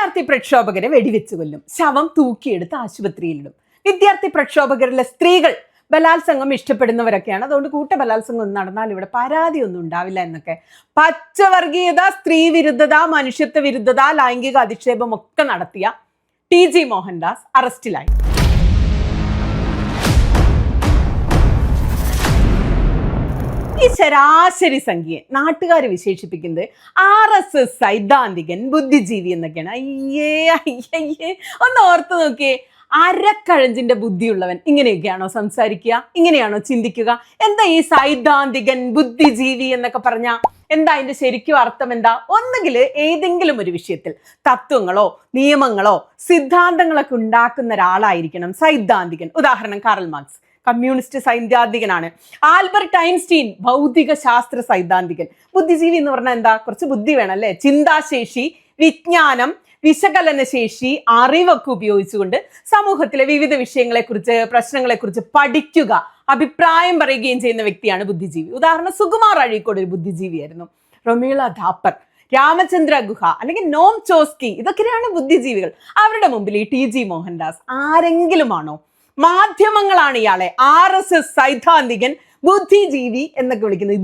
വിദ്യാർത്ഥി പ്രക്ഷോഭകരെ വെടിവെച്ച് കൊല്ലും, ശവം തൂക്കിയെടുത്ത് ആശുപത്രിയിലിടും. വിദ്യാർത്ഥി പ്രക്ഷോഭകരിലെ സ്ത്രീകൾ ബലാത്സംഗം ഇഷ്ടപ്പെടുന്നവരൊക്കെയാണ്. അതുകൊണ്ട് കൂട്ടബലാത്സംഗം ഒന്നും നടന്നാൽ ഇവിടെ പരാതിയൊന്നും ഉണ്ടാവില്ല എന്നൊക്കെ. പച്ചവർഗീയത, സ്ത്രീ വിരുദ്ധത, മനുഷ്യത്വ വിരുദ്ധത, ലൈംഗിക അധിക്ഷേപം ഒക്കെ നടത്തിയ ടി.ജി. മോഹൻദാസ് അറസ്റ്റിലായി. ഈ ശരാശരി സംഖ്യയെ നാട്ടുകാർ വിശേഷിപ്പിക്കുന്നത് RSS സൈദ്ധാന്തികൻ, ബുദ്ധിജീവി എന്നൊക്കെയാണ്. അയ്യേ ഒന്ന് ഓർത്ത് നോക്കിയേ. അരക്കഴഞ്ചിന്റെ ബുദ്ധിയുള്ളവൻ ഇങ്ങനെയൊക്കെയാണോ സംസാരിക്കുക? ഇങ്ങനെയാണോ ചിന്തിക്കുക? എന്താ ഈ സൈദ്ധാന്തികൻ, ബുദ്ധിജീവി എന്നൊക്കെ പറഞ്ഞ എന്താ അതിന്റെ ശരിക്കും അർത്ഥം? എന്താ? ഒന്നുകിൽ ഏതെങ്കിലും ഒരു വിഷയത്തിൽ തത്വങ്ങളോ നിയമങ്ങളോ സിദ്ധാന്തങ്ങളൊക്കെ ഉണ്ടാക്കുന്ന ഒരാളായിരിക്കണം സൈദ്ധാന്തികൻ. ഉദാഹരണം കാറൽ മാർക്സ്, കമ്മ്യൂണിസ്റ്റ് സൈദ്ധാന്തികനാണ്. ആൽബർട്ട് ഐൻസ്റ്റീൻ, ഭൗതിക ശാസ്ത്ര സൈദ്ധാന്തികൻ. ബുദ്ധിജീവി എന്ന് പറഞ്ഞാൽ എന്താ? കുറച്ച് ബുദ്ധി വേണം അല്ലേ? ചിന്താശേഷി, വിജ്ഞാനം, വിശകലനശേഷി, അറിവൊക്കെ ഉപയോഗിച്ചുകൊണ്ട് സമൂഹത്തിലെ വിവിധ വിഷയങ്ങളെക്കുറിച്ച്, പ്രശ്നങ്ങളെക്കുറിച്ച് പഠിക്കുക, അഭിപ്രായം പറയുകയും ചെയ്യുന്ന വ്യക്തിയാണ് ബുദ്ധിജീവി. ഉദാഹരണം സുകുമാർ അഴീക്കോട് ഒരു ബുദ്ധിജീവിയായിരുന്നു. റൊമീള ഥാപ്പർ, രാമചന്ദ്ര ഗുഹ അല്ലെങ്കിൽ നോം ചോസ്കി, ഇതൊക്കെയാണ് ബുദ്ധിജീവികൾ. അവരുടെ മുമ്പിൽ ഈ ടി.ജി. മോഹൻദാസ് ആരെങ്കിലും ആണോ? മാധ്യമങ്ങളാണ് ഇയാളെ RSS സൈദ്ധാന്തികൻ, ബുദ്ധിജീവി എന്നൊക്കെ വിളിക്കുന്നത്.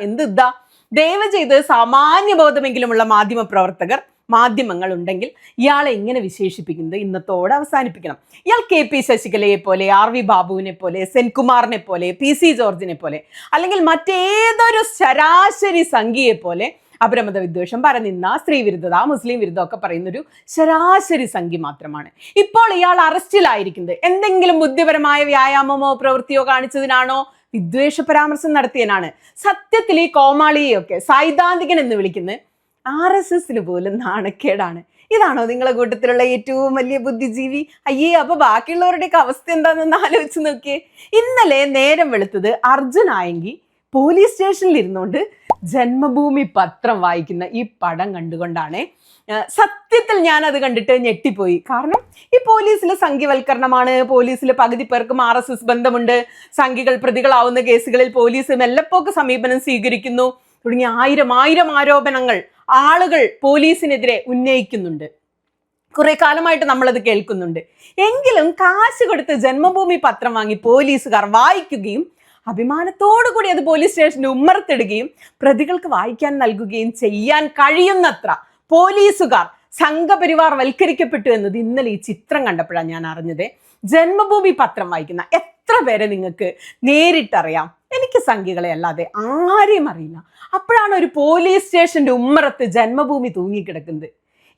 എന്ത് ഇതാ? ദയവ് ചെയ്ത് സാമാന്യ ബോധമെങ്കിലുമുള്ള മാധ്യമ പ്രവർത്തകർ, മാധ്യമങ്ങൾ ഉണ്ടെങ്കിൽ ഇയാളെ ഇങ്ങനെ വിശേഷിപ്പിക്കുന്നത് ഇന്നത്തോടെ അവസാനിപ്പിക്കണം. ഇയാൾ KP ശശികലയെ പോലെ, RV ബാബുവിനെ പോലെ, സെൻകുമാറിനെ പോലെ, PC ജോർജിനെ പോലെ അല്ലെങ്കിൽ മറ്റേതൊരു ശരാശരി സംഖ്യയെ പോലെ അപരമത വിദ്വേഷം, പരനിന്ദ, സ്ത്രീ വിരുദ്ധത, മുസ്ലിം വിരുദ്ധം ഒക്കെ പറയുന്നൊരു ശരാശരി സംഖ്യ മാത്രമാണ്. ഇപ്പോൾ ഇയാൾ അറസ്റ്റിലായിരിക്കുന്നത് എന്തെങ്കിലും ബുദ്ധിപരമായ വ്യായാമമോ പ്രവൃത്തിയോ കാണിച്ചതിനാണോ? വിദ്വേഷ പരാമർശം നടത്തിയതിനാണ്. സത്യത്തിൽ ഈ കോമാളിയെയൊക്കെ സൈദ്ധാന്തികൻ എന്ന് വിളിക്കുന്നത് RSSന് പോലും നാണക്കേടാണ്. ഇതാണോ നിങ്ങളെ കൂട്ടത്തിലുള്ള ഏറ്റവും വലിയ ബുദ്ധിജീവി? അപ്പൊ ബാക്കിയുള്ളവരുടെയൊക്കെ അവസ്ഥ എന്താണെന്ന് ആലോചിച്ച് നോക്കിയേ. ഇന്നലെ നേരം വെളുത്തത് അർജുനായെങ്കിൽ പോലീസ് സ്റ്റേഷനിൽ ഇരുന്നുകൊണ്ട് ജന്മഭൂമി പത്രം വായിക്കുന്ന ഈ പടം കണ്ടുകൊണ്ടാണ്. സത്യത്തിൽ ഞാൻ അത് കണ്ടിട്ട് ഞെട്ടിപ്പോയി. കാരണം ഈ പോലീസിലെ സംഘ്യവൽക്കരണമാണ്. പോലീസിൽ പകുതി പേർക്കും RSS ബന്ധമുണ്ട്. സംഘികൾ പ്രതികളാവുന്ന കേസുകളിൽ പോലീസ് മെല്ലപ്പോക്ക് സമീപനം സ്വീകരിക്കുന്നു തുടങ്ങിയ ആയിരം ആരോപണങ്ങൾ ആളുകൾ പോലീസിനെതിരെ ഉന്നയിക്കുന്നുണ്ട്. കുറെ കാലമായിട്ട് നമ്മളത് കേൾക്കുന്നുണ്ട്. എങ്കിലും കാശ് കൊടുത്ത് ജന്മഭൂമി പത്രം വാങ്ങി പോലീസുകാർ വായിക്കുകയും അഭിമാനത്തോടു കൂടി അത് പോലീസ് സ്റ്റേഷന്റെ ഉമ്മറത്തിടുകയും പ്രതികൾക്ക് വായിക്കാൻ നൽകുകയും ചെയ്യാൻ കഴിയുന്നത്ര പോലീസുകാർ സംഘപരിവാർ വൽക്കരിക്കപ്പെട്ടു എന്നത് ഇന്നലെ ഈ ചിത്രം കണ്ടപ്പോഴാണ് ഞാൻ അറിഞ്ഞത്. ജന്മഭൂമി പത്രം വായിക്കുന്ന എത്ര പേരെ നിങ്ങൾക്ക് നേരിട്ടറിയാം? എനിക്ക് സംഖ്യകളെ അല്ലാതെ ആരെയും അറിയില്ല. അപ്പോഴാണ് ഒരു പോലീസ് സ്റ്റേഷന്റെ ഉമ്മറത്ത് ജന്മഭൂമി തൂങ്ങിക്കിടക്കുന്നത്.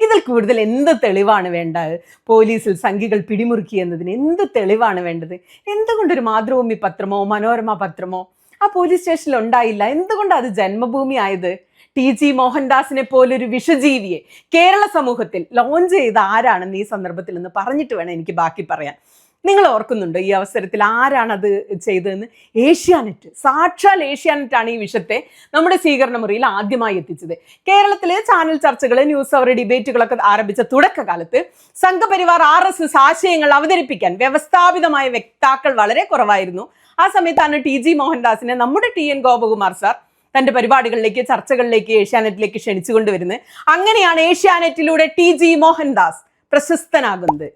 ഇതിൽ കൂടുതൽ എന്ത് തെളിവാണ് വേണ്ടത്? പോലീസിൽ സംഖ്യകൾ പിടിമുറുക്കി എന്നതിന് എന്ത് തെളിവാണ് വേണ്ടത്? എന്തുകൊണ്ടൊരു മാതൃഭൂമി പത്രമോ മനോരമ പത്രമോ ആ പോലീസ് സ്റ്റേഷനിൽ ഉണ്ടായില്ല? എന്തുകൊണ്ടാണ് അത് ജന്മഭൂമി ആയത്? ടി.ജി. മോഹൻദാസിനെ പോലൊരു വിഷജീവിയെ കേരള സമൂഹത്തിൽ ലോഞ്ച് ചെയ്ത ആരാണെന്ന് ഈ സന്ദർഭത്തിൽ ഒന്ന് പറഞ്ഞിട്ട് വേണം എനിക്ക് ബാക്കി പറയാൻ. നിങ്ങൾ ഓർക്കുന്നുണ്ടോ ഈ അവസരത്തിൽ ആരാണത് ചെയ്തതെന്ന്? ഏഷ്യാനെറ്റ്, സാക്ഷാൽ ഏഷ്യാനെറ്റാണ് ഈ വിഷയത്തെ നമ്മുടെ സ്വീകരണ മുറിയിൽ ആദ്യമായി എത്തിച്ചത്. കേരളത്തിലെ ചാനൽ ചർച്ചകൾ, ന്യൂസ് അവർ, ഡിബേറ്റുകളൊക്കെ ആരംഭിച്ച തുടക്കകാലത്ത് സംഘപരിവാർ RSS ആശയങ്ങൾ അവതരിപ്പിക്കാൻ വ്യവസ്ഥാപിതമായ വക്താക്കൾ വളരെ കുറവായിരുന്നു. ആ സമയത്താണ് ടി.ജി. മോഹൻദാസിനെ നമ്മുടെ TN ഗോപകുമാർ സാർ തന്റെ പരിപാടികളിലേക്ക്, ചർച്ചകളിലേക്ക്, ഏഷ്യാനെറ്റിലേക്ക് ക്ഷണിച്ചുകൊണ്ടുവരുന്നത്. അങ്ങനെയാണ് ഏഷ്യാനെറ്റിലൂടെ ടി.ജി. മോഹൻദാസ് പ്രശസ്തനാകുന്നത്.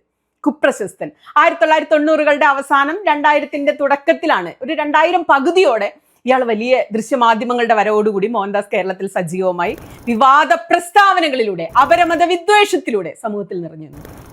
കുപ്രശസ്തൻ. 1990കളുടെ അവസാനം 2000ന്റെ തുടക്കത്തിലാണ്, ഒരു 2000 പകുതിയോടെ ഇയാൾ വലിയ ദൃശ്യമാധ്യമങ്ങളുടെ വരവോടുകൂടി മോഹൻദാസ് കേരളത്തിൽ സജീവമായി വിവാദ പ്രസ്താവനകളിലൂടെ, അപരമത വിദ്വേഷത്തിലൂടെ സമൂഹത്തിൽ നിറഞ്ഞു.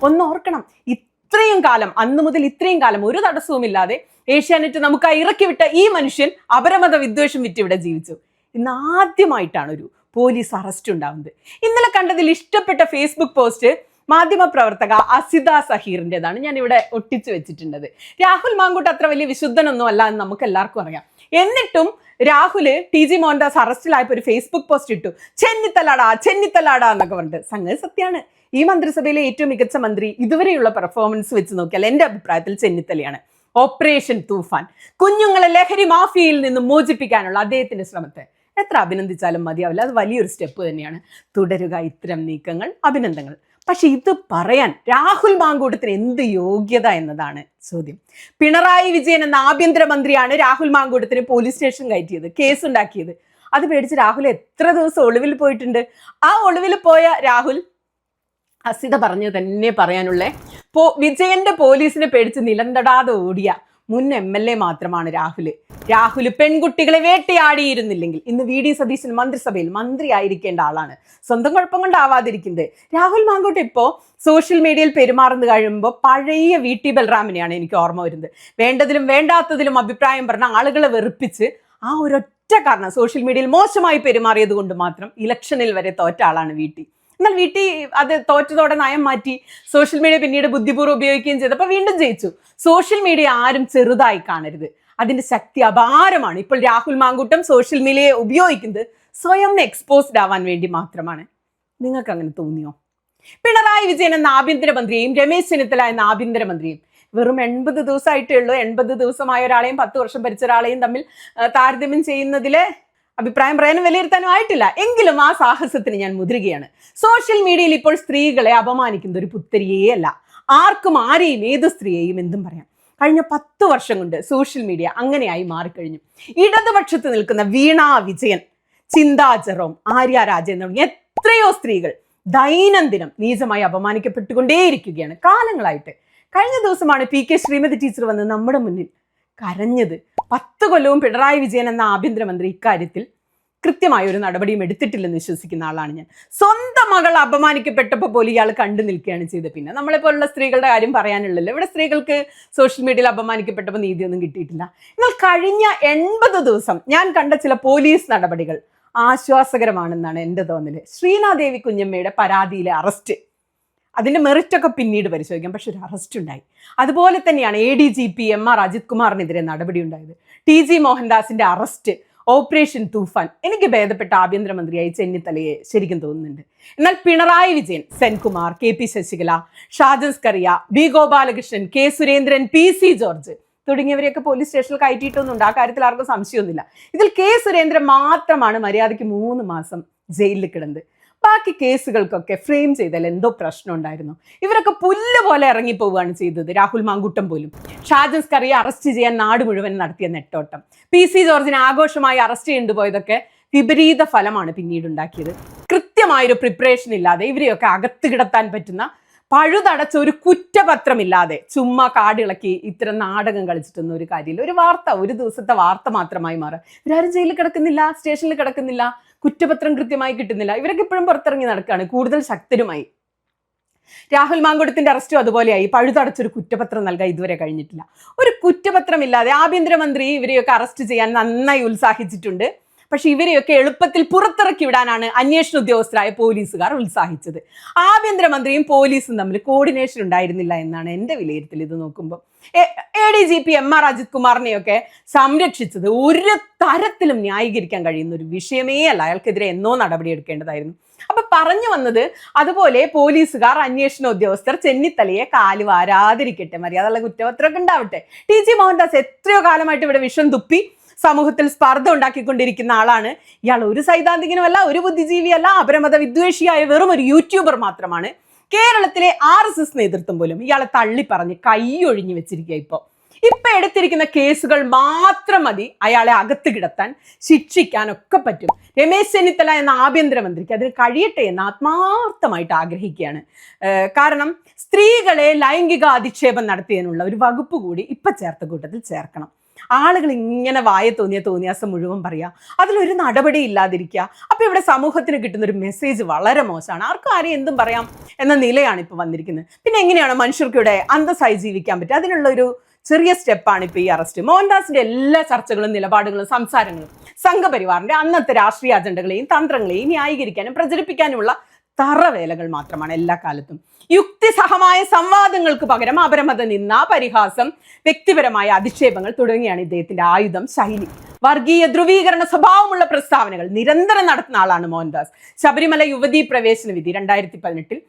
ഒന്നോർക്കണം, ഇത്രയും കാലം, അന്നു മുതൽ ഇത്രയും കാലം ഒരു തടസ്സവുമില്ലാതെ ഏഷ്യാനെറ്റ് നമുക്കായി ഇറക്കിവിട്ട ഈ മനുഷ്യൻ അപരമത വിദ്വേഷം വിറ്റിവിടെ ജീവിച്ചു. ഇന്ന് ആദ്യമായിട്ടാണ് ഒരു പോലീസ് അറസ്റ്റ് ഉണ്ടാവുന്നത്. ഇന്നലെ കണ്ടതിൽ ഇഷ്ടപ്പെട്ട ഫേസ്ബുക്ക് പോസ്റ്റ് മാധ്യമപ്രവർത്തക അസിത സഹീറിൻ്റെതാണ്. ഞാൻ ഇവിടെ ഒട്ടിച്ചു വെച്ചിട്ടുള്ളത്. രാഹുൽ മാങ്കൂട്ട് അത്ര വലിയ വിശുദ്ധനൊന്നും അല്ല എന്ന് നമുക്ക് എല്ലാവർക്കും അറിയാം. എന്നിട്ടും രാഹുല് ടി.ജി. മോഹൻദാസ് അറസ്റ്റിലായപ്പോൾ ഒരു ഫേസ്ബുക്ക് പോസ്റ്റ് ഇട്ടു, ചെന്നിത്തലാടാ എന്നൊക്കെ പറഞ്ഞിട്ട്. സംഗതി സത്യമാണ്. ഈ മന്ത്രിസഭയിലെ ഏറ്റവും മികച്ച മന്ത്രി ഇതുവരെയുള്ള പെർഫോമൻസ് വെച്ച് നോക്കിയാൽ എൻ്റെ അഭിപ്രായത്തിൽ ചെന്നിത്തലയാണ്. ഓപ്പറേഷൻ തൂഫാൻ, കുഞ്ഞുങ്ങളെ ലഹരി മാഫിയയിൽ നിന്ന് മോചിപ്പിക്കാനുള്ള അദ്ദേഹത്തിന്റെ ശ്രമത്തെ എത്ര അഭിനന്ദിച്ചാലും മതിയാവില്ല. അത് വലിയൊരു സ്റ്റെപ്പ് തന്നെയാണ്. തുടരുക ഇത്തരം നീക്കങ്ങൾ, അഭിനന്ദനങ്ങൾ. പക്ഷെ ഇത് പറയാൻ രാഹുൽ മാങ്കൂട്ടത്തിന് എന്ത് യോഗ്യത എന്നതാണ് ചോദ്യം. പിണറായി വിജയൻ എന്ന ആഭ്യന്തരമന്ത്രിയാണ് രാഹുൽ മാങ്കൂട്ടത്തിന് പോലീസ് സ്റ്റേഷൻ കയറ്റിയത്, കേസ് ഉണ്ടാക്കിയത്. അത് പേടിച്ച് രാഹുൽ എത്ര ദിവസം ഒളിവിൽ പോയിട്ടുണ്ട്. ആ ഒളിവിൽ പോയ രാഹുൽ ഹസിത പറഞ്ഞു തന്നെ പറയാനുള്ളേ. വിജയന്റെ പോലീസിനെ പേടിച്ച് നിലന്തടാതെ ഓടിയ മുൻ MLA മാത്രമാണ് രാഹുൽ പെൺകുട്ടികളെ വേട്ടയാടിയിരുന്നില്ലെങ്കിൽ ഇന്ന് VD സതീശൻ മന്ത്രിസഭയിൽ മന്ത്രി ആയിരിക്കേണ്ട ആളാണ്. സ്വന്തം കുഴപ്പം കൊണ്ടാവാതിരിക്കുന്നത്. രാഹുൽ മാങ്കൂട്ട് ഇപ്പോൾ സോഷ്യൽ മീഡിയയിൽ പെരുമാറുന്ന കഴിയുമ്പോൾ പഴയ VT ബൽറാമിനെയാണ് എനിക്ക് ഓർമ്മ വരുന്നത്. വേണ്ടതിലും വേണ്ടാത്തതിലും അഭിപ്രായം പറഞ്ഞ ആളുകളെ വെറുപ്പിച്ച് ആ ഒരൊറ്റ കാരണം സോഷ്യൽ മീഡിയയിൽ മോശമായി പെരുമാറിയത് കൊണ്ട് മാത്രം ഇലക്ഷനിൽ വരെ തോറ്റ ആളാണ് VT. എന്നാൽ VT അത് തോറ്റതോടെ നയം മാറ്റി സോഷ്യൽ മീഡിയ പിന്നീട് ബുദ്ധിപൂർവ്വം ഉപയോഗിക്കുകയും ചെയ്തപ്പോൾ വീണ്ടും ജയിച്ചു. സോഷ്യൽ മീഡിയ ആരും ചെറുതായി കാണരുത്, അതിന്റെ ശക്തി അപാരമാണ്. ഇപ്പോൾ രാഹുൽ മാങ്കൂട്ടം സോഷ്യൽ മീഡിയയെ ഉപയോഗിക്കുന്നത് സ്വയം എക്സ്പോസ്ഡ് ആവാൻ വേണ്ടി മാത്രമാണ്. നിങ്ങൾക്ക് അങ്ങനെ തോന്നിയോ? പിണറായി വിജയൻ എന്ന ആഭ്യന്തരമന്ത്രിയെയും രമേശ് ചെന്നിത്തല എന്ന ആഭ്യന്തരമന്ത്രിയും വെറും 80 ദിവസമായിട്ടേ ഉള്ളൂ. 80 ദിവസമായ ഒരാളെയും 10 വർഷം ഭരിച്ച ഒരാളെയും തമ്മിൽ താരതമ്യം ചെയ്യുന്നതിലെ അഭിപ്രായം പറയാനും വിലയിരുത്താനും ആയിട്ടില്ല. എങ്കിലും ആ സാഹസത്തിന് ഞാൻ മുതിരുകയാണ്. സോഷ്യൽ മീഡിയയിൽ ഇപ്പോൾ സ്ത്രീകളെ അപമാനിക്കുന്ന ഒരു പുത്തരിയേ അല്ല. ആർക്കും ആരെയും ഏത് സ്ത്രീയെയും എന്തും പറയാം. കഴിഞ്ഞ 10 വർഷം കൊണ്ട് സോഷ്യൽ മീഡിയ അങ്ങനെയായി മാറിക്കഴിഞ്ഞു. ഇടതുപക്ഷത്ത് നിൽക്കുന്ന വീണ വിജയൻ, ചിന്താ ജെറോം, ആര്യ രാജേന്ദ്രൻ തുടങ്ങിയ എത്രയോ സ്ത്രീകൾ ദൈനംദിനം നീചമായി അപമാനിക്കപ്പെട്ടുകൊണ്ടേയിരിക്കുകയാണ് കാലങ്ങളായിട്ട്. കഴിഞ്ഞ ദിവസമാണ് PK ശ്രീമതി ടീച്ചർ വന്ന് നമ്മുടെ മുന്നിൽ കരഞ്ഞത്. 10 കൊല്ലവും പിണറായി വിജയൻ എന്ന ആഭ്യന്തരമന്ത്രി ഇക്കാര്യത്തിൽ കൃത്യമായ ഒരു നടപടിയും എടുത്തിട്ടില്ലെന്ന് വിശ്വസിക്കുന്ന ആളാണ് ഞാൻ. സ്വന്തം മകൾ അപമാനിക്കപ്പെട്ടപ്പോൾ പോലും ഇയാൾ കണ്ടു നിൽക്കുകയാണ് ചെയ്തത്. പിന്നെ നമ്മളെ പോലുള്ള സ്ത്രീകളുടെ കാര്യം പറയാനുള്ളല്ലോ. ഇവിടെ സ്ത്രീകൾക്ക് സോഷ്യൽ മീഡിയയിൽ അപമാനിക്കപ്പെട്ടപ്പോൾ നീതിയൊന്നും കിട്ടിയിട്ടില്ല. എന്നാൽ കഴിഞ്ഞ 80 ദിവസം ഞാൻ കണ്ട ചില പോലീസ് നടപടികൾ ആശ്വാസകരമാണെന്നാണ് എൻ്റെ തോന്നല്. ശ്രീനാദേവി കുഞ്ഞമ്മയുടെ പരാതിയിലെ അറസ്റ്റ്, അതിന്റെ മെറിറ്റ് ഒക്കെ പിന്നീട് പരിശോധിക്കാം, പക്ഷെ ഒരു അറസ്റ്റ് ഉണ്ടായി. അതുപോലെ തന്നെയാണ് ADGP MR അജിത് കുമാറിനെതിരെ നടപടി ഉണ്ടായത്. TG മോഹൻദാസിന്റെ അറസ്റ്റ്, ഓപ്പറേഷൻ തൂഫാൻ. എനിക്ക് ഭേദപ്പെട്ട ആഭ്യന്തരമന്ത്രിയായി ചെന്നിത്തലയെ ശരിക്കും തോന്നുന്നുണ്ട്. എന്നാൽ Pinarayi Vijayan, Senkumar, KP Sasikala, Shajan Skaria, B Gopalakrishnan, K Surendran, PC George തുടങ്ങിയവരെയൊക്കെ പോലീസ് സ്റ്റേഷനിൽ കയറ്റിയിട്ടൊന്നുണ്ട്. ആ കാര്യത്തിൽ ആർക്കും സംശയമൊന്നുമില്ല. ഇതിൽ K സുരേന്ദ്രൻ മാത്രമാണ് മര്യാദയ്ക്ക് 3 മാസം ജയിലിൽ കിടന്നത്. ബാക്കി കേസുകൾക്കൊക്കെ ഫ്രെയിം ചെയ്താൽ എന്തോ പ്രശ്നം ഉണ്ടായിരുന്നു. ഇവരൊക്കെ പുല്ല് പോലെ ഇറങ്ങിപ്പോവുകയാണ് ചെയ്തത്. രാഹുൽ മാങ്കൂട്ടം പോലും. ഷാജൻ സ്കറിയെ അറസ്റ്റ് ചെയ്യാൻ നാട് മുഴുവൻ നടത്തിയ നെട്ടോട്ടം, PC ജോർജിനെ ആഘോഷമായി അറസ്റ്റ് ചെയ്തുപോയതൊക്കെ വിപരീത ഫലമാണ് പിന്നീട് ഉണ്ടാക്കിയത്. കൃത്യമായൊരു പ്രിപ്പറേഷൻ ഇല്ലാതെ ഇവരെയൊക്കെ അകത്ത് കിടത്താൻ പറ്റുന്ന പഴുതടച്ച ഒരു കുറ്റപത്രമില്ലാതെ ചുമ്മാ കാടിളക്കി ഇത്തരം നാടകം കളിച്ചിട്ടൊന്നും ഒരു കാര്യമില്ല. ഒരു വാർത്ത, ഒരു ദിവസത്തെ വാർത്ത മാത്രമായി മാറുക. ഇവരാരും ജയിലിൽ കിടക്കുന്നില്ല, സ്റ്റേഷനിൽ കിടക്കുന്നില്ല, കുറ്റപത്രം കൃത്യമായി കിട്ടുന്നില്ല. ഇവരൊക്കെ ഇപ്പോഴും പുറത്തിറങ്ങി നടക്കുകയാണ് കൂടുതൽ ശക്തരുമായി. രാഹുൽ മാങ്കൂട്ടത്തിന്റെ അറസ്റ്റും അതുപോലെയായി. പഴുതടച്ചൊരു കുറ്റപത്രം നൽകാൻ ഇതുവരെ കഴിഞ്ഞിട്ടില്ല. ഒരു കുറ്റപത്രമില്ലാതെ ആഭ്യന്തരമന്ത്രി ഇവരെയൊക്കെ അറസ്റ്റ് ചെയ്യാൻ നന്നായി ഉത്സാഹിച്ചിട്ടുണ്ട്. പക്ഷെ ഇവരെയൊക്കെ എളുപ്പത്തിൽ പുറത്തിറക്കി വിടാനാണ് അന്വേഷണ ഉദ്യോഗസ്ഥരായ പോലീസുകാർ ഉത്സാഹിച്ചത്. ആഭ്യന്തരമന്ത്രിയും പോലീസും തമ്മിൽ കോർഡിനേഷൻ ഉണ്ടായിരുന്നില്ല എന്നാണ് എൻ്റെ വിലയിരുത്തൽ. ഇത് നോക്കുമ്പോൾ ADGP MR അജിത് കുമാറിനെയൊക്കെ സംരക്ഷിച്ചത് ഒരു തരത്തിലും ന്യായീകരിക്കാൻ കഴിയുന്ന ഒരു വിഷയമേ അല്ല. അയാൾക്കെതിരെ എന്നോ നടപടി എടുക്കേണ്ടതായിരുന്നു. അപ്പൊ പറഞ്ഞു വന്നത്, അതുപോലെ പോലീസുകാർ, അന്വേഷണ ഉദ്യോഗസ്ഥർ ചെന്നിത്തലയെ കാല് വാരാതിരിക്കട്ടെ, മര്യാദയുള്ള കുറ്റപത്രമൊക്കെ ഉണ്ടാവട്ടെ. TG മോഹൻദാസ് എത്രയോ കാലമായിട്ട് ഇവിടെ വിഷം തുപ്പി സമൂഹത്തിൽ സ്പർദ്ധ ഉണ്ടാക്കിക്കൊണ്ടിരിക്കുന്ന ആളാണ്. ഇയാൾ ഒരു സൈദ്ധാന്തികനുമല്ല, ഒരു ബുദ്ധിജീവിയല്ല, അപരമത വിദ്വേഷിയായ വെറും ഒരു യൂട്യൂബർ മാത്രമാണ്. കേരളത്തിലെ RSS നേതൃത്വം പോലും ഇയാളെ തള്ളിപ്പറഞ്ഞ് കൈയൊഴിഞ്ഞു വെച്ചിരിക്കുക. ഇപ്പൊ എടുത്തിരിക്കുന്ന കേസുകൾ മാത്രം മതി അയാളെ അകത്ത് കിടത്താൻ, ശിക്ഷിക്കാനൊക്കെ പറ്റും. രമേശ് ചെന്നിത്തല എന്ന ആഭ്യന്തരമന്ത്രിക്ക് അതിന് കഴിയട്ടെ എന്ന് ആത്മാർത്ഥമായിട്ട് ആഗ്രഹിക്കുകയാണ്. കാരണം സ്ത്രീകളെ ലൈംഗിക അധിക്ഷേപം നടത്തിയതിനുള്ള ഒരു വകുപ്പ് കൂടി ഇപ്പൊ ചേർത്ത കൂട്ടത്തിൽ ചേർക്കണം. ആളുകൾ ഇങ്ങനെ വായ തോന്നിയാസം മുഴുവൻ പറയാ, അതിലൊരു നടപടി ഇല്ലാതിരിക്കുക. അപ്പൊ ഇവിടെ സമൂഹത്തിന് കിട്ടുന്ന ഒരു മെസ്സേജ് വളരെ മോശമാണ്. ആർക്കും ആരെയും എന്തും പറയാം എന്ന നിലയാണ് ഇപ്പൊ വന്നിരിക്കുന്നത്. പിന്നെ എങ്ങനെയാണ് മനുഷ്യർക്ക് ഇവിടെ അന്തസ്സായി ജീവിക്കാൻ പറ്റുക? അതിനുള്ള ഒരു ചെറിയ സ്റ്റെപ്പാണ് ഇപ്പൊ ഈ അറസ്റ്റ്. മോഹൻദാസിന്റെ എല്ലാ ചർച്ചകളും, നിലപാടുകളും, സംസാരങ്ങളും സംഘപരിവാറിന്റെ അന്നത്തെ രാഷ്ട്രീയ അജണ്ടകളെയും തന്ത്രങ്ങളെയും ന്യായീകരിക്കാനും പ്രചരിപ്പിക്കാനുമുള്ള തറവേലകൾ മാത്രമാണ് എല്ലാ കാലത്തും. യുക്തിസഹമായ സംവാദങ്ങൾക്ക് പകരം അപരമത നിന്ന, പരിഹാസം, വ്യക്തിപരമായ അധിക്ഷേപങ്ങൾ തുടങ്ങിയാണ് ഇദ്ദേഹത്തിന്റെ ആയുധം, ശൈലി. വർഗീയ ധ്രുവീകരണ സ്വഭാവമുള്ള പ്രസ്താവനകൾ നിരന്തരം നടത്തുന്ന ആളാണ് മോഹൻദാസ്. ശബരിമല യുവതീ പ്രവേശന വിധി 2018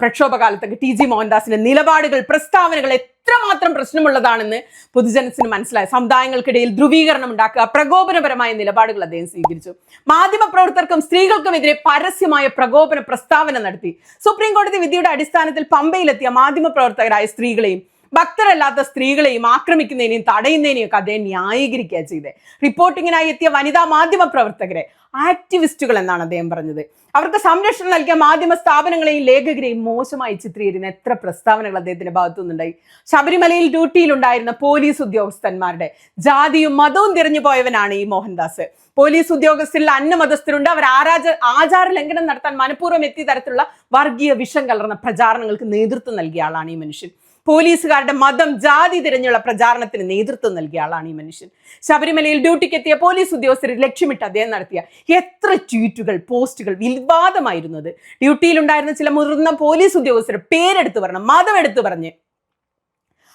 പ്രക്ഷോഭകാലത്തൊക്കെ TG മോഹൻദാസിന്റെ നിലപാടുകൾ, പ്രസ്താവനകൾ എത്രമാത്രം പ്രശ്നമുള്ളതാണെന്ന് പൊതുജനത്തിന് മനസ്സിലായി. സമുദായങ്ങൾക്കിടയിൽ ധ്രുവീകരണം ഉണ്ടാക്കുക, പ്രകോപനപരമായ നിലപാടുകൾ അദ്ദേഹം സ്വീകരിച്ചു. മാധ്യമപ്രവർത്തകർക്കും സ്ത്രീകൾക്കുമെതിരെ പരസ്യമായ പ്രകോപന പ്രസ്താവന നടത്തി. സുപ്രീം കോടതി വിധിയുടെ അടിസ്ഥാനത്തിൽ പമ്പയിലെത്തിയ മാധ്യമപ്രവർത്തകരായ സ്ത്രീകളെയും ഭക്തരല്ലാത്ത സ്ത്രീകളെയും ആക്രമിക്കുന്നതിനെയും തടയുന്നതിനെയും ഒക്കെ അദ്ദേഹം ന്യായീകരിക്കുക ചെയ്തത്. റിപ്പോർട്ടിങ്ങിനായി എത്തിയ വനിതാ മാധ്യമ പ്രവർത്തകരെ ആക്ടിവിസ്റ്റുകൾ എന്നാണ് അദ്ദേഹം പറഞ്ഞത്. അവർക്ക് സംരക്ഷണം നൽകിയ മാധ്യമ സ്ഥാപനങ്ങളെയും ലേഖകരെയും മോശമായി ചിത്രീകരിക്കുന്ന എത്ര പ്രസ്താവനകൾ അദ്ദേഹത്തിന്റെ ഭാഗത്തു നിന്നുണ്ടായി. ശബരിമലയിൽ ഡ്യൂട്ടിയിലുണ്ടായിരുന്ന പോലീസ് ഉദ്യോഗസ്ഥന്മാരുടെ ജാതിയും മതവും തിരഞ്ഞു പോയവനാണ് ഈ മോഹൻദാസ്. പോലീസ് ഉദ്യോഗസ്ഥരിൽ അന്യമതസ്ഥരുണ്ട്, അവർ ആചാര ലംഘനം നടത്താൻ മനഃപൂർവ്വം എത്തിയ തരത്തിലുള്ള വർഗീയ വിഷം കലർന്ന പ്രചാരണങ്ങൾക്ക് നേതൃത്വം നൽകിയ ആളാണ് ഈ മനുഷ്യൻ. പോലീസുകാരുടെ മതം ജാതി തിരഞ്ഞുള്ള പ്രചാരണത്തിന് നേതൃത്വം നൽകിയ ആളാണ് ഈ മനുഷ്യൻ. ശബരിമലയിൽ ഡ്യൂട്ടിക്ക് എത്തിയ പോലീസ് ഉദ്യോഗസ്ഥരെ ലക്ഷ്യമിട്ട് അദ്ദേഹം നടത്തിയ എത്ര ട്വീറ്റുകൾ, പോസ്റ്റുകൾ വിവാദമായിരുന്നത്. ഡ്യൂട്ടിയിലുണ്ടായിരുന്ന ചില മുതിർന്ന പോലീസ് ഉദ്യോഗസ്ഥരുടെ പേരെടുത്ത് പറഞ്ഞ്, മതം എടുത്തു പറഞ്ഞ്,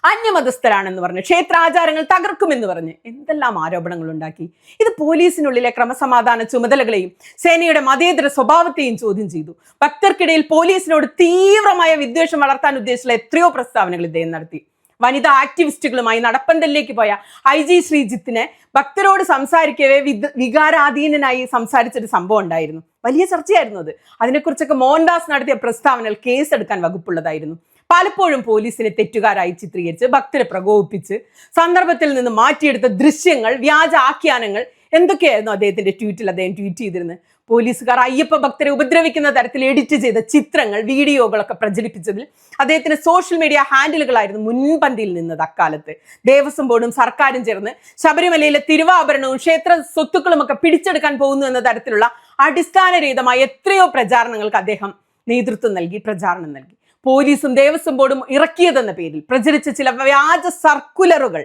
അന്യമതസ്ഥരാണെന്ന് പറഞ്ഞ്, ക്ഷേത്രാചാരങ്ങൾ തകർക്കുമെന്ന് പറഞ്ഞ് എന്തെല്ലാം ആരോപണങ്ങൾ ഉണ്ടാക്കി. ഇത് പോലീസിനുള്ളിലെ ക്രമസമാധാന ചുമതലകളെയും സേനയുടെ മതേതര സ്വഭാവത്തെയും ചോദ്യം ചെയ്തു. ഭക്തർക്കിടയിൽ പോലീസിനോട് തീവ്രമായ വിദ്വേഷം വളർത്താൻ ഉദ്ദേശിച്ചുള്ള എത്രയോ പ്രസ്താവനകൾ ഇദ്ദേഹം നടത്തി. വനിതാ ആക്ടിവിസ്റ്റുകളുമായി നടപ്പന്തലിലേക്ക് പോയ IG ശ്രീജിത്തിനെ ഭക്തരോട് സംസാരിക്കവേ വികാരാധീനനായി സംസാരിച്ചൊരു സംഭവം ഉണ്ടായിരുന്നു. വലിയ ചർച്ചയായിരുന്നു അത്. അതിനെക്കുറിച്ചൊക്കെ മോഹൻദാസ് നടത്തിയ പ്രസ്താവനകൾ കേസെടുക്കാൻ വകുപ്പുള്ളതായിരുന്നു. പലപ്പോഴും പോലീസിനെ തെറ്റുകാരായി ചിത്രീകരിച്ച് ഭക്തരെ പ്രകോപിപ്പിച്ച് സന്ദർഭത്തിൽ നിന്ന് മാറ്റിയെടുത്ത ദൃശ്യങ്ങൾ, വ്യാജ ആഖ്യാനങ്ങൾ എന്തൊക്കെയായിരുന്നു അദ്ദേഹത്തിന്റെ ട്വീറ്റിൽ അദ്ദേഹം ട്വീറ്റ് ചെയ്തിരുന്നത്. പോലീസുകാർ അയ്യപ്പ ഭക്തരെ ഉപദ്രവിക്കുന്ന തരത്തിൽ എഡിറ്റ് ചെയ്ത ചിത്രങ്ങൾ, വീഡിയോകളൊക്കെ പ്രചരിപ്പിച്ചതിൽ അദ്ദേഹത്തിന് സോഷ്യൽ മീഡിയ ഹാൻഡിലുകളായിരുന്നു മുൻപന്തിയിൽ നിന്നത്. അക്കാലത്ത് ദേവസ്വം ബോർഡും സർക്കാരും ചേർന്ന് ശബരിമലയിലെ തിരുവാഭരണവും ക്ഷേത്ര സ്വത്തുക്കളും ഒക്കെ പിടിച്ചെടുക്കാൻ പോകുന്നു എന്ന തരത്തിലുള്ള അടിസ്ഥാനരഹിതമായ എത്രയോ പ്രചാരണങ്ങൾക്ക് അദ്ദേഹം നേതൃത്വം നൽകി, പ്രചാരണം നൽകി. പോലീസും ദേവസ്വം ബോർഡും ഇറക്കിയതെന്ന പേരിൽ പ്രചരിച്ച ചില വ്യാജ സർക്കുലറുകൾ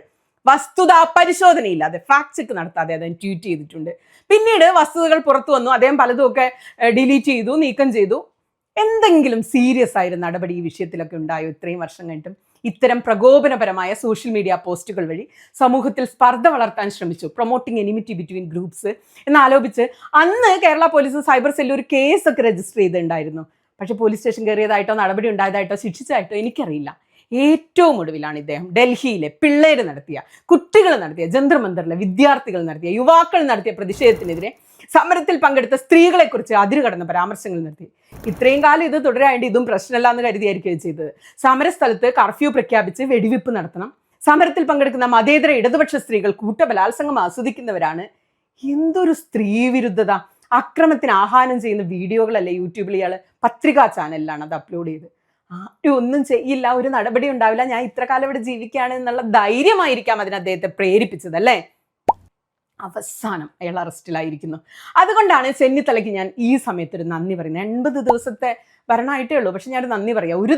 വസ്തുതാ പരിശോധനയില്ലാതെ, ഫാക്ട് ചെക്ക് നടത്താതെ അദ്ദേഹം ട്വീറ്റ് ചെയ്തിട്ടുണ്ട്. പിന്നീട് വസ്തുതകൾ പുറത്തു വന്നു. അദ്ദേഹം പലതുമൊക്കെ ഡിലീറ്റ് ചെയ്തു, നീക്കം ചെയ്തു. എന്തെങ്കിലും സീരിയസ് ആയിരുന്ന നടപടി ഈ വിഷയത്തിലൊക്കെ ഉണ്ടായോ? ഇത്രയും വർഷം കഴിഞ്ഞിട്ടും ഇത്തരം പ്രകോപനപരമായ സോഷ്യൽ മീഡിയ പോസ്റ്റുകൾ വഴി സമൂഹത്തിൽ സ്പർദ്ധ വളർത്താൻ ശ്രമിച്ചു. പ്രൊമോട്ടിംഗ് എനിമിറ്റി ബിറ്റ്വീൻ ഗ്രൂപ്പ്സ് എന്നാലോപിച്ച് അന്ന് കേരള പോലീസ് സൈബർ സെല്ലിൽ ഒരു കേസൊക്കെ രജിസ്റ്റർ ചെയ്തിട്ടുണ്ടായിരുന്നു. പക്ഷെ പോലീസ് സ്റ്റേഷൻ കയറിയതായിട്ടോ നടപടി ഉണ്ടായതായിട്ടോ ശിക്ഷിച്ചതായിട്ടോ എനിക്കറിയില്ല. ഏറ്റവും ഒടുവിലാണ് ഇദ്ദേഹം ഡൽഹിയിലെ പിള്ളേര് നടത്തിയ, കുട്ടികൾ നടത്തിയ, ജന്തർ മന്ദറിലെ വിദ്യാർത്ഥികൾ നടത്തിയ, യുവാക്കൾ നടത്തിയ പ്രതിഷേധത്തിനെതിരെ സമരത്തിൽ പങ്കെടുത്ത സ്ത്രീകളെ കുറിച്ച് അതിരുകടന്ന പരാമർശങ്ങൾ നടത്തി. ഇത്രയും കാലം ഇത് തുടരാണ്ട് ഇതും പ്രശ്നമല്ല എന്ന് കരുതിയായിരിക്കും ചെയ്തത്. സമരസ്ഥലത്ത് കർഫ്യൂ പ്രഖ്യാപിച്ച് വെടിവെപ്പ് നടത്തണം. സമരത്തിൽ പങ്കെടുക്കുന്ന മതേതര ഇടതുപക്ഷ സ്ത്രീകൾ കൂട്ടബലാത്സംഗം ആസ്വദിക്കുന്നവരാണ്. എന്തൊരു സ്ത്രീ വിരുദ്ധത! അക്രമത്തിന് ആഹ്വാനം ചെയ്യുന്ന വീഡിയോകളല്ലേ യൂട്യൂബിൽ ഇയാൾ പത്രികാ ചാനലിലാണ് അത് അപ്ലോഡ് ചെയ്ത്. ആരും ഒന്നും ചെയ്യില്ല, ഒരു നടപടി ഉണ്ടാവില്ല, ഞാൻ ഇത്ര കാലം ഇവിടെ ജീവിക്കുകയാണ് എന്നുള്ള ധൈര്യമായിരിക്കാം അതിന് അദ്ദേഹത്തെ പ്രേരിപ്പിച്ചതല്ലേ. അവസാനം അയാൾ അറസ്റ്റിലായിരിക്കുന്നു. അതുകൊണ്ടാണ് ചെന്നിത്തലയ്ക്ക് ഞാൻ ഈ സമയത്തൊരു നന്ദി പറയുന്നത്. 80 ദിവസത്തെ ഭരണമായിട്ടേ ഉള്ളൂ, പക്ഷെ ഞാനൊരു നന്ദി പറയാം. ഒരു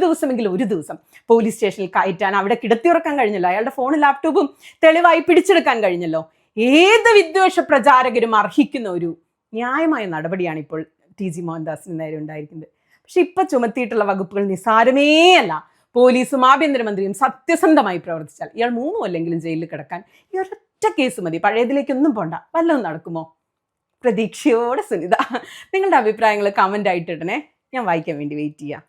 ദിവസം പോലീസ് സ്റ്റേഷനിൽ കയറ്റാൻ, അവിടെ കിടത്തിയുറക്കാൻ കഴിഞ്ഞല്ലോ. അയാളുടെ ഫോണും ലാപ്ടോപ്പും തെളിവായി പിടിച്ചെടുക്കാൻ കഴിഞ്ഞല്ലോ. ഏത് വിദ്വേഷ പ്രചാരകരും അർഹിക്കുന്ന ഒരു ന്യായമായ നടപടിയാണ് ഇപ്പോൾ TG മോഹൻദാസിന് നേരെ ഉണ്ടായിരിക്കുന്നത്. പക്ഷെ ഇപ്പൊ ചുമത്തിയിട്ടുള്ള വകുപ്പുകൾ നിസാരമേ അല്ല. പോലീസും ആഭ്യന്തരമന്ത്രിയും സത്യസന്ധമായി പ്രവർത്തിച്ചാൽ ഇയാൾ 3 കൊല്ലെങ്കിലും ജയിലിൽ കിടക്കാൻ ഈ ഒരൊറ്റ കേസ് മതി. പഴയതിലേക്കൊന്നും പോണ്ട. വല്ലതും നടക്കുമോ? പ്രതീക്ഷയോടെ സുനിത. നിങ്ങളുടെ അഭിപ്രായങ്ങൾ കമന്റ് ആയിട്ട് ഇടണേ. ഞാൻ വായിക്കാൻ വേണ്ടി വെയിറ്റ് ചെയ്യാം.